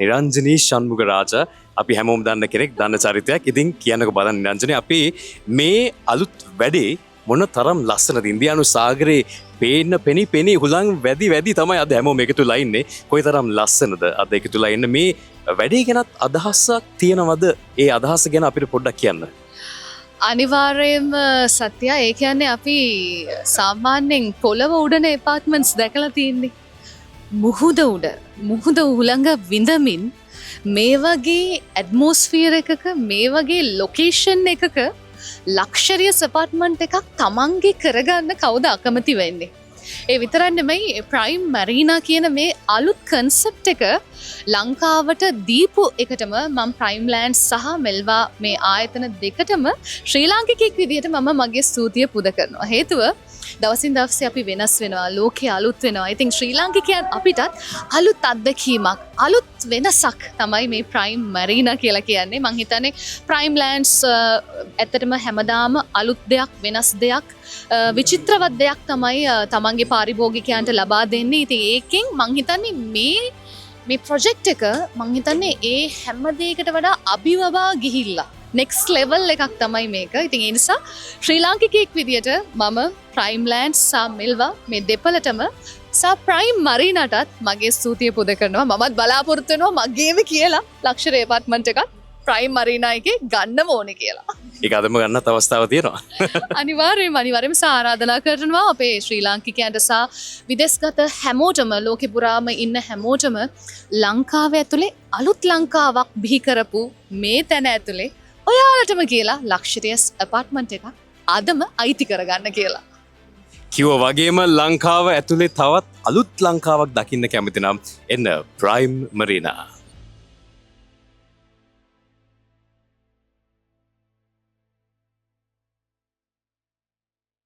නිරංජනී ෂණ්මුග රාජා අපි හැමෝම දන්න කෙනෙක් දන්න චරිතයක්. ඉතින් කියන්නකෝ බලන්න නිරංජනී අපි මේ අලුත් වැඩේ මොන තරම් ලස්සනද ඉන්දියානු සාගරේ පෙනී හුලං වැඩි තමයි අද හැමෝම එකතුලා ඉන්නේ. කොයිතරම් ලස්සනද අද එකතුලා ඉන්න මේ වැඩේ ගැනත් අදහසක් තියෙනවද? ඒ අදහස ගැන අපිට පොඩ්ඩක් කියන්න. අනිවාර්යයෙන්ම සත්‍ය ඒ කියන්නේ අපි සාමාන්‍යයෙන් පොළව උඩන එපාර්ට්මන්ට්ස් දැකලා තියෙන්නේ. මුහුද උහුලඟ විඳමින් මේ වගේ ඇට්මොස්ෆියර් එකක මේ වගේ ලොකේෂන් එකක ලක්ෂරියස් එපාර්ට්මන්ට් එකක් තමන්ගේ කරගන්න කවුද අකමැති වෙන්නේ? ඒ විතරක් නෙමෙයි ප්‍රයිම් මරීනා කියන මේ අලුත් කන්සෙප්ට් එක ලංකාවට දීපු එකටම මම ප්‍රයිම් ලෑන්ඩ් සහ මෙල්වා මේ ආයතන දෙකටම ශ්‍රී ලාංකිකයෙක් විදිහට මම මගේ ස්තුතිය පුද කරනවා. හේතුව දවසින් දවස අපි වෙනස් වෙනවා, ලෝකේ අලුත් වෙනවා. ඉතින් ශ්‍රී ලාංකිකයන් අපිටත් අලුත් අත්දැකීමක්, අලුත් වෙනසක් තමයි මේ ප්‍රයිම් මරීනා කියලා කියන්නේ. මං හිතන්නේ ප්‍රයිම් ලෑන්ඩ්ස් ඇත්තටම හැමදාම අලුත් දෙයක්, වෙනස් දෙයක්, විචිත්‍රවත් දෙයක් තමයි තමන්ගේ පාරිභෝගිකයන්ට ලබා දෙන්නේ. ඉතින් ඒකෙන් මං හිතන්නේ මේ ප්‍රොජෙක්ට් එක මං හිතන්නේ ඒ හැම දෙයකට වඩා අභිවවා ගිහිල්ලා නෙක්ස්ට් ලෙවල් එකක් තමයි මේක. ඉතින් ඒ නිසා ශ්‍රී ලාංකිකයෙක් විදියට මම ප්‍රයිම් ලෑන්ඩ් සහ මෙල්වා මේ දෙපළටම සහ ප්‍රයිම් මරීනාටත් මගේ ස්තුතිය පුද කරනවා. මමත් බලාපොරොත්තු වෙනවා මගේම කියලා ලක්ෂර එපාර්ට්මන්ට් එකක් ප්‍රයිම් මරීනා එකේ ගන්නම ඕනේ කියලා. ඒක අදම ගන්නත් අවස්ථාවක් තියෙනවා. අනිවාර්යයෙන්ම ආරාධනා කරනවා අපේ ශ්‍රී ලාංකිකයන්ට සහ විදේශගත හැමෝටම ලෝකෙ පුරාම ඉන්න හැමෝටම ලංකාව ඇතුලේ අලුත් ලංකාවක් බිහි කරපු මේ තැන ඇතුලේ ඔයාලටම කියලා ලක්ෂරියස් එපාර්ට්මන්ට් එකක් අදම අයිති කරගන්න කියලා. කිව්වා වගේම ලංකාව ඇතුලේ තවත් අලුත් ලංකාවක් දකින්න කැමති නම් එන්න ප්‍රයිම් මරීනා.